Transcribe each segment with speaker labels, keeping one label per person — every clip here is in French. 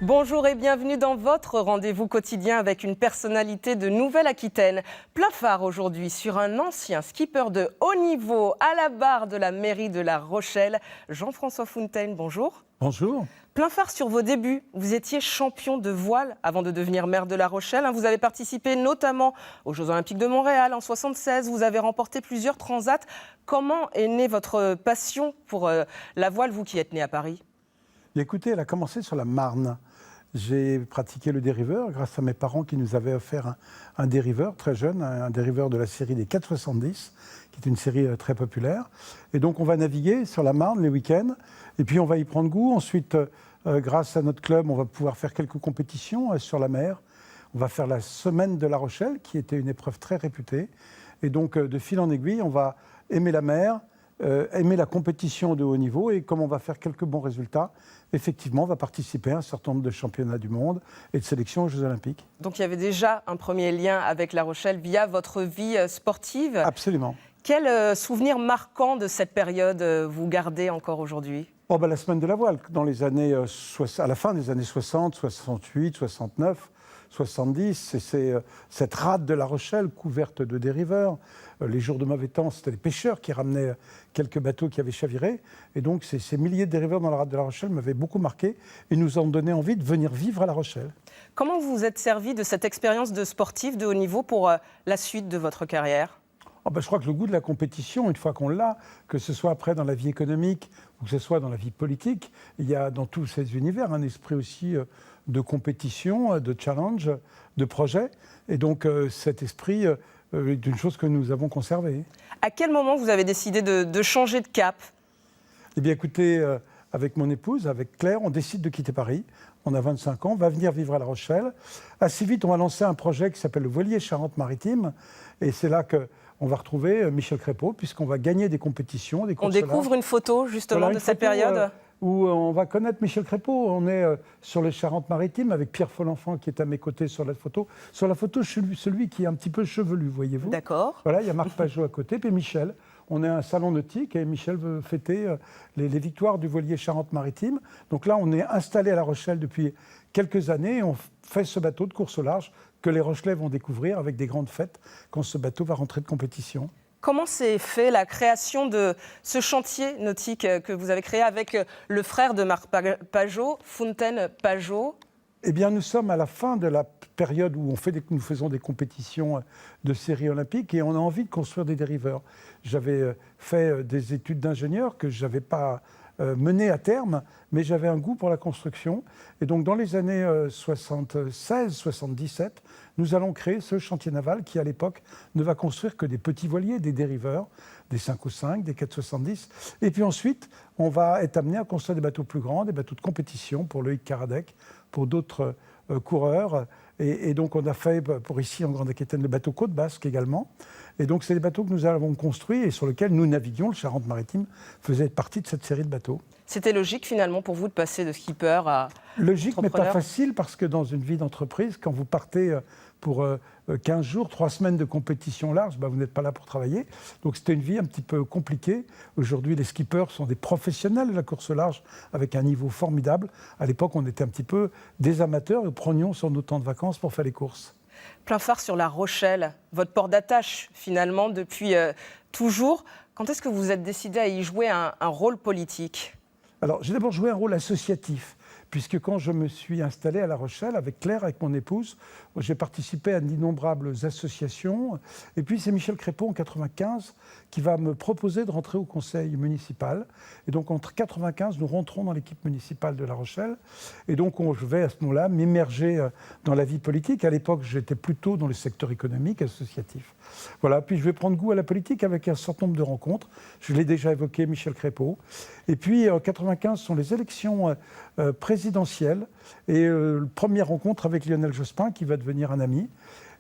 Speaker 1: Bonjour et bienvenue dans votre rendez-vous quotidien avec une personnalité de Nouvelle-Aquitaine. Plein phare aujourd'hui sur un ancien skipper de haut niveau à la barre de la mairie de La Rochelle, Jean-François Fontaine. Bonjour.
Speaker 2: Bonjour.
Speaker 1: Plein phare sur vos débuts. Vous étiez champion de voile avant de devenir maire de La Rochelle. Vous avez participé notamment aux Jeux Olympiques de Montréal en 1976. Vous avez remporté plusieurs transats. Comment est née votre passion pour la voile, vous qui êtes né à Paris ?
Speaker 2: Écoutez, elle a commencé sur la Marne. J'ai pratiqué le dériveur grâce à mes parents qui nous avaient offert un dériveur très jeune, un dériveur de la série des 470, qui est une série très populaire. Et donc on va naviguer sur la Marne les week-ends, et puis on va y prendre goût. Ensuite, grâce à notre club, on va pouvoir faire quelques compétitions sur la mer. On va faire la semaine de La Rochelle, qui était une épreuve très réputée. Et donc de fil en aiguille, on va aimer la mer, aimer la compétition de haut niveau, et comme on va faire quelques bons résultats, effectivement, on va participer à un certain nombre de championnats du monde et de sélections aux Jeux Olympiques.
Speaker 1: Donc il y avait déjà un premier lien avec La Rochelle via votre vie sportive.
Speaker 2: Absolument.
Speaker 1: Quel souvenir marquant de cette période vous gardez encore aujourd'hui ?
Speaker 2: La semaine de la voile, dans les années, à la fin des années 60, 68, 69, 70, c'est cette rade de La Rochelle couverte de dériveurs. Les jours de mauvais temps, c'était les pêcheurs qui ramenaient quelques bateaux qui avaient chaviré. Et donc, ces milliers de dériveurs dans la rade de La Rochelle m'avaient beaucoup marqué et nous ont donné envie de venir vivre à La Rochelle.
Speaker 1: Comment vous vous êtes servi de cette expérience de sportif de haut niveau pour la suite de votre carrière ?
Speaker 2: Je crois que le goût de la compétition, une fois qu'on l'a, que ce soit après dans la vie économique ou que ce soit dans la vie politique, il y a dans tous ces univers un esprit aussi de compétition, de challenge, de projet. Et donc cet esprit est une chose que nous avons conservée.
Speaker 1: À quel moment vous avez décidé de changer de cap ?
Speaker 2: Eh bien écoutez, avec mon épouse, avec Claire, on décide de quitter Paris. On a 25 ans, on va venir vivre à La Rochelle. Assez vite, on va lancer un projet qui s'appelle le Voilier Charente-Maritime. Et c'est là qu'on va retrouver Michel Crépeau, puisqu'on va gagner des compétitions, des courses.
Speaker 1: On découvre une photo justement de cette période
Speaker 2: où on va connaître Michel Crépeau. On est sur les Charentes-Maritimes avec Pierre Folenfant qui est à mes côtés sur la photo. Sur la photo, je suis celui qui est un petit peu chevelu, voyez-vous.
Speaker 1: D'accord.
Speaker 2: Voilà, il y a Marc Pajot à côté, puis Michel. On est à un salon nautique et Michel veut fêter les victoires du voilier Charente-Maritime. Donc là, on est installé à La Rochelle depuis quelques années et on fait ce bateau de course au large que les Rochelais vont découvrir avec des grandes fêtes quand ce bateau va rentrer de compétition.
Speaker 1: Comment s'est fait la création de ce chantier nautique que vous avez créé avec le frère de Marc Pajot, Fontaine Pajot ?
Speaker 2: Eh bien, nous sommes à la fin de la période où nous faisons des compétitions de séries olympiques et on a envie de construire des dériveurs. J'avais fait des études d'ingénieur que je n'avais pas menées à terme, mais j'avais un goût pour la construction. Et donc, dans les années 76-77, nous allons créer ce chantier naval qui, à l'époque, ne va construire que des petits voiliers, des dériveurs, des 505, des 470. Et puis ensuite, on va être amené à construire des bateaux plus grands, des bateaux de compétition pour Loïc Karadec, pour d'autres coureurs. Et donc, on a fait pour ici, en Grande-Aquitaine, le bateau Côte Basque également. Et donc, c'est des bateaux que nous avons construits et sur lesquels nous naviguions. Le Charente-Maritime faisait partie de cette série de bateaux.
Speaker 1: C'était logique, finalement, pour vous de passer de skipper à
Speaker 2: logique, mais pas facile, parce que dans une vie d'entreprise, quand vous partez pour 15 jours, 3 semaines de compétition large, vous n'êtes pas là pour travailler. Donc c'était une vie un petit peu compliquée. Aujourd'hui, les skippers sont des professionnels de la course large avec un niveau formidable. À l'époque, on était un petit peu des amateurs et prenions sur nos temps de vacances pour faire les courses.
Speaker 1: Plein phare sur La Rochelle, votre port d'attache finalement depuis toujours. Quand est-ce que vous êtes décidé à y jouer un rôle politique ?
Speaker 2: Alors, j'ai d'abord joué un rôle associatif, puisque quand je me suis installé à La Rochelle avec Claire, avec mon épouse, j'ai participé à d'innombrables associations. Et puis, c'est Michel Crépeau, en 1995, qui va me proposer de rentrer au conseil municipal. Et donc, entre 1995, nous rentrons dans l'équipe municipale de La Rochelle. Et donc, je vais à ce moment-là m'immerger dans la vie politique. À l'époque, j'étais plutôt dans le secteur économique, associatif. Voilà, puis je vais prendre goût à la politique avec un certain nombre de rencontres. Je l'ai déjà évoqué, Michel Crépeau. Et puis, en 1995, sont les élections présidentielles et première rencontre avec Lionel Jospin, qui va devenir un ami.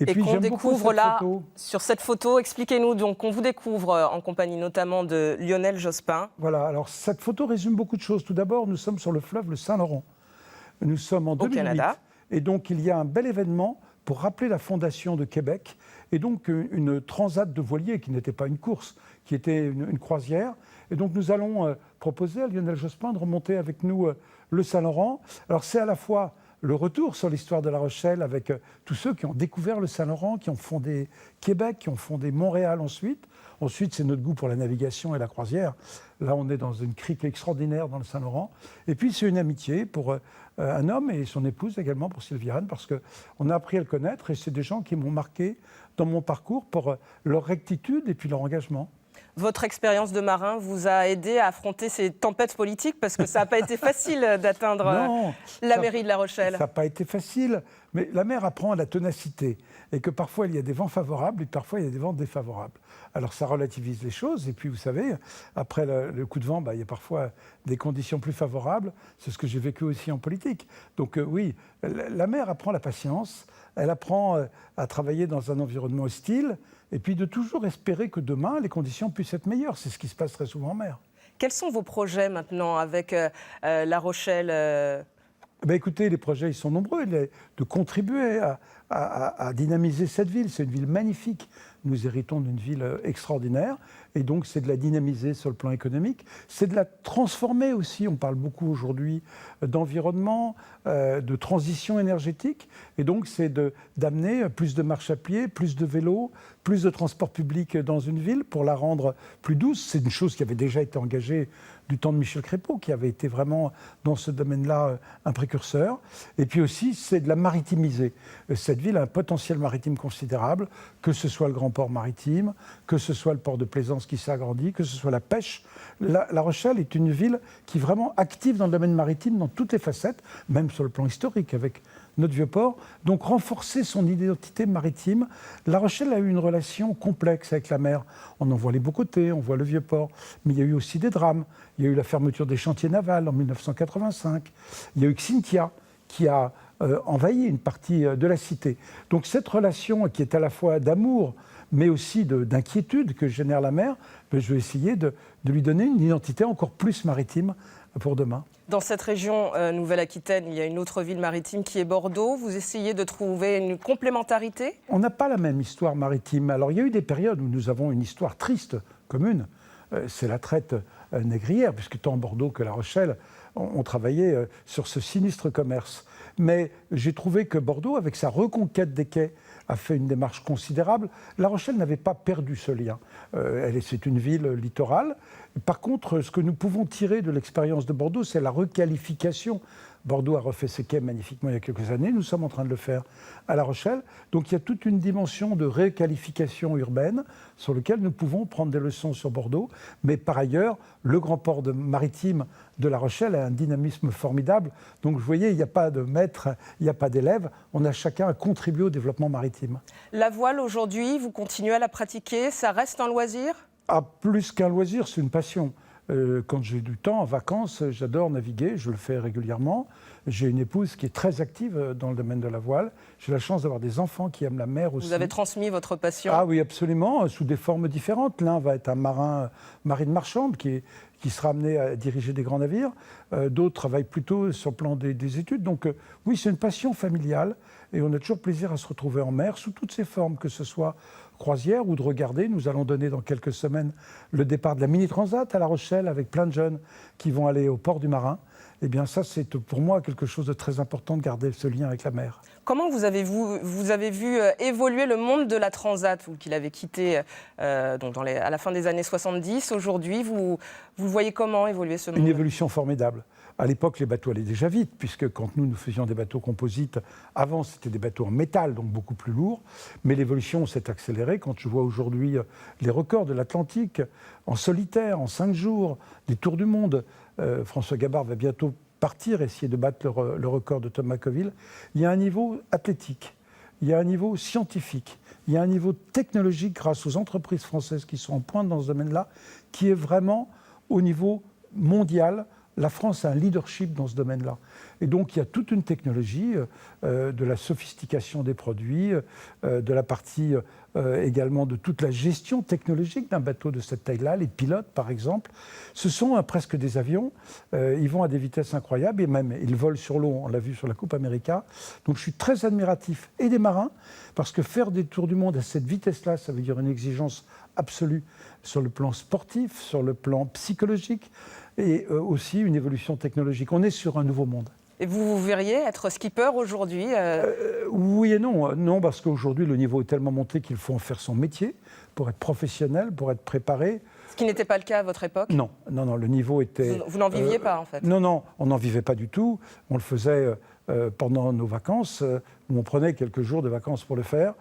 Speaker 1: Et puis, qu'on découvre là, sur cette photo, expliquez-nous, donc on vous découvre en compagnie notamment de Lionel Jospin.
Speaker 2: Voilà, alors cette photo résume beaucoup de choses. Tout d'abord, nous sommes sur le fleuve le Saint-Laurent. Nous sommes en 2008.
Speaker 1: Canada.
Speaker 2: Et donc, il y a un bel événement pour rappeler la fondation de Québec. Et donc, une transat de voiliers qui n'était pas une course, qui était une croisière. Et donc, nous allons proposer à Lionel Jospin de remonter avec nous le Saint-Laurent. Alors, c'est à la fois le retour sur l'histoire de La Rochelle avec tous ceux qui ont découvert le Saint-Laurent, qui ont fondé Québec, qui ont fondé Montréal ensuite. Ensuite, c'est notre goût pour la navigation et la croisière. Là, on est dans une crique extraordinaire dans le Saint-Laurent. Et puis, c'est une amitié pour un homme et son épouse également, pour Sylviane, parce qu'on a appris à le connaître et c'est des gens qui m'ont marqué dans mon parcours pour leur rectitude et puis leur engagement.
Speaker 1: Votre expérience de marin vous a aidé à affronter ces tempêtes politiques parce que ça n'a pas été facile d'atteindre la mairie de La Rochelle.
Speaker 2: Ça n'a pas été facile, mais la mer apprend à la ténacité et que parfois il y a des vents favorables et parfois il y a des vents défavorables. Alors ça relativise les choses et puis vous savez, après le coup de vent, il y a parfois des conditions plus favorables. C'est ce que j'ai vécu aussi en politique. Donc oui, la mer apprend la patience, elle apprend à travailler dans un environnement hostile et puis de toujours espérer que demain les conditions puissent être meilleures. C'est ce qui se passe très souvent en mer.
Speaker 1: Quels sont vos projets maintenant avec La Rochelle
Speaker 2: Écoutez, les projets ils sont nombreux. De contribuer à dynamiser cette ville. C'est une ville magnifique. Nous héritons d'une ville extraordinaire. Et donc, c'est de la dynamiser sur le plan économique. C'est de la transformer aussi. On parle beaucoup aujourd'hui d'environnement, de transition énergétique. Et donc, c'est d'amener plus de marche à pied, plus de vélos, plus de transport public dans une ville pour la rendre plus douce. C'est une chose qui avait déjà été engagée du temps de Michel Crépeau, qui avait été vraiment dans ce domaine-là un précurseur. Et puis aussi, c'est de la maritimiser. Cette ville a un potentiel maritime considérable, que ce soit le grand port maritime, que ce soit le port de Plaisance qui s'agrandit, que ce soit la pêche. La Rochelle est une ville qui est vraiment active dans le domaine maritime, dans toutes les facettes, même sur le plan historique, avec notre vieux port. Donc renforcer son identité maritime. La Rochelle a eu une relation complexe avec la mer. On en voit les beaux côtés, on voit le vieux port, mais il y a eu aussi des drames. Il y a eu la fermeture des chantiers navals en 1985. Il y a eu Xynthia qui a envahi une partie de la cité. Donc cette relation qui est à la fois d'amour, mais aussi d'inquiétude que génère la mer, je vais essayer de lui donner une identité encore plus maritime pour demain.
Speaker 1: Dans cette région Nouvelle-Aquitaine, il y a une autre ville maritime qui est Bordeaux. Vous essayez de trouver une complémentarité ?
Speaker 2: On n'a pas la même histoire maritime. Alors il y a eu des périodes où nous avons une histoire triste commune. C'est la traite négrière, puisque tant Bordeaux que La Rochelle ont travaillé sur ce sinistre commerce. Mais j'ai trouvé que Bordeaux, avec sa reconquête des quais, a fait une démarche considérable. La Rochelle n'avait pas perdu ce lien. C'est une ville littorale. Par contre, ce que nous pouvons tirer de l'expérience de Bordeaux, c'est la requalification. Bordeaux a refait ses quais magnifiquement il y a quelques années. Nous sommes en train de le faire à La Rochelle. Donc il y a toute une dimension de requalification urbaine sur laquelle nous pouvons prendre des leçons sur Bordeaux. Mais par ailleurs, le grand port maritime de La Rochelle a un dynamisme formidable. Donc vous voyez, il n'y a pas de maître, il n'y a pas d'élève. On a chacun à contribuer au développement maritime.
Speaker 1: La voile aujourd'hui, vous continuez à la pratiquer, ça reste un loisir ?
Speaker 2: Plus qu'un loisir, c'est une passion. Quand j'ai du temps, en vacances, j'adore naviguer, je le fais régulièrement. J'ai une épouse qui est très active dans le domaine de la voile. J'ai la chance d'avoir des enfants qui aiment la mer aussi.
Speaker 1: Vous avez transmis votre passion ?
Speaker 2: Ah oui, absolument, sous des formes différentes. L'un va être un marine marchande qui sera amené à diriger des grands navires. D'autres travaillent plutôt sur le plan des études. Donc oui, c'est une passion familiale et on a toujours plaisir à se retrouver en mer sous toutes ses formes, que ce soit croisière ou de regarder. Nous allons donner dans quelques semaines le départ de la Mini Transat à La Rochelle avec plein de jeunes qui vont aller au port du Marin. Eh bien ça, c'est pour moi quelque chose de très important de garder ce lien avec la mer.
Speaker 1: Comment vous avez vu évoluer le monde de la Transat, vous qui l'avez quitté à la fin des années 70. Aujourd'hui, vous voyez comment évoluer ce monde ?
Speaker 2: Une évolution formidable. À l'époque, les bateaux allaient déjà vite, puisque quand nous faisions des bateaux composites, avant c'était des bateaux en métal, donc beaucoup plus lourds. Mais l'évolution s'est accélérée. Quand je vois aujourd'hui les records de l'Atlantique, en solitaire, en 5 jours, des tours du monde, François Gabard va bientôt partir, essayer de battre le record de Thomas Coville. Il y a un niveau athlétique, il y a un niveau scientifique, il y a un niveau technologique grâce aux entreprises françaises qui sont en pointe dans ce domaine-là, qui est vraiment au niveau mondial. La France a un leadership dans ce domaine-là. Et donc, il y a toute une technologie, de la sophistication des produits, de la partie également de toute la gestion technologique d'un bateau de cette taille-là. Les pilotes, par exemple, ce sont presque des avions. Ils vont à des vitesses incroyables et même, ils volent sur l'eau. On l'a vu sur la Coupe América. Donc, je suis très admiratif et des marins, parce que faire des tours du monde à cette vitesse-là, ça veut dire une exigence absolue sur le plan sportif, sur le plan psychologique, et aussi une évolution technologique. On est sur un nouveau monde.
Speaker 1: Et vous verriez être skipper aujourd'hui
Speaker 2: Oui et non. Non, parce qu'aujourd'hui, le niveau est tellement monté qu'il faut en faire son métier pour être professionnel, pour être préparé.
Speaker 1: Ce qui n'était pas le cas à votre époque?
Speaker 2: Non, le niveau était...
Speaker 1: Vous n'en viviez pas, en fait?
Speaker 2: Non, on n'en vivait pas du tout. On le faisait pendant nos vacances, où on prenait quelques jours de vacances pour le faire.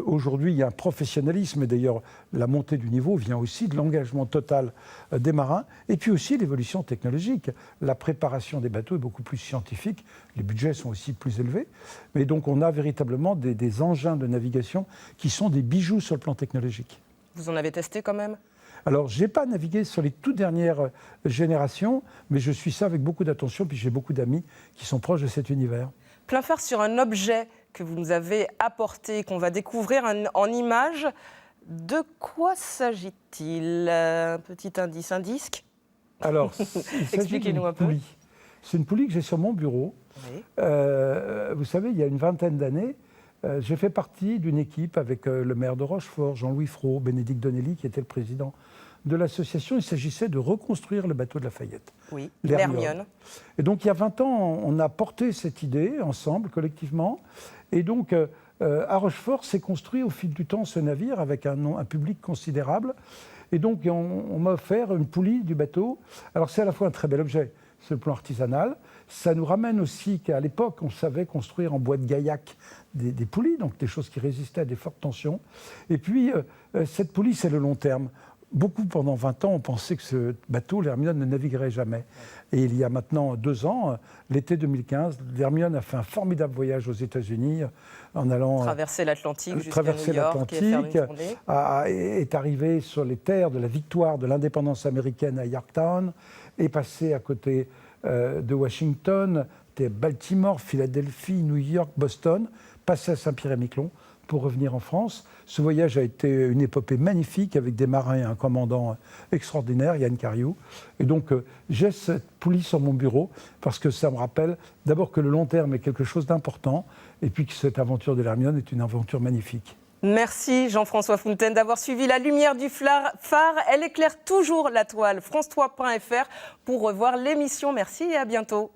Speaker 2: Aujourd'hui, il y a un professionnalisme, et d'ailleurs, la montée du niveau vient aussi de l'engagement total des marins, et puis aussi l'évolution technologique. La préparation des bateaux est beaucoup plus scientifique, les budgets sont aussi plus élevés, mais donc on a véritablement des engins de navigation qui sont des bijoux sur le plan technologique.
Speaker 1: Vous en avez testé quand même?
Speaker 2: Alors, je n'ai pas navigué sur les toutes dernières générations, mais je suis ça avec beaucoup d'attention, puis j'ai beaucoup d'amis qui sont proches de cet univers.
Speaker 1: Plein phare sur un objet que vous nous avez apporté, qu'on va découvrir en images. De quoi s'agit-il? Un petit indice, un disque?
Speaker 2: Alors,
Speaker 1: expliquez-nous un peu.
Speaker 2: C'est une poulie que j'ai sur mon bureau.
Speaker 1: Oui.
Speaker 2: Vous savez, il y a une vingtaine d'années, j'ai fait partie d'une équipe avec le maire de Rochefort, Jean-Louis Fraud, Bénédicte Donnelly, qui était le président de l'association. Il s'agissait de reconstruire le bateau de la Fayette.
Speaker 1: Oui, l'Hermione.
Speaker 2: Et donc, il y a 20 ans, on a porté cette idée ensemble, collectivement. Et donc, à Rochefort, s'est construit au fil du temps ce navire avec un public considérable. Et donc, on m'a offert une poulie du bateau. Alors, c'est à la fois un très bel objet sur le plan artisanal. Ça nous ramène aussi qu'à l'époque, on savait construire en bois de gaillac des poulies, donc des choses qui résistaient à des fortes tensions. Et puis, cette poulie, c'est le long terme. Beaucoup, pendant 20 ans, on pensait que ce bateau, l'Hermione, ne naviguerait jamais. Et il y a maintenant 2 ans, l'été 2015, l'Hermione a fait un formidable voyage aux États-Unis en allant
Speaker 1: traverser l'Atlantique jusqu'à New York et faire une tournée.
Speaker 2: Est arrivé sur les terres de la victoire de l'indépendance américaine à Yorktown, est passé à côté de Washington, Baltimore, Philadelphie, New York, Boston, passé à Saint-Pierre-et-Miquelon pour revenir en France. Ce voyage a été une épopée magnifique avec des marins et un commandant extraordinaire, Yann Cariou. Et donc, j'ai cette poulie sur mon bureau parce que ça me rappelle d'abord que le long terme est quelque chose d'important et puis que cette aventure de l'Hermione est une aventure magnifique.
Speaker 1: Merci Jean-François Fontaine d'avoir suivi la lumière du phare. Elle éclaire toujours la toile. France3.fr pour revoir l'émission. Merci et à bientôt.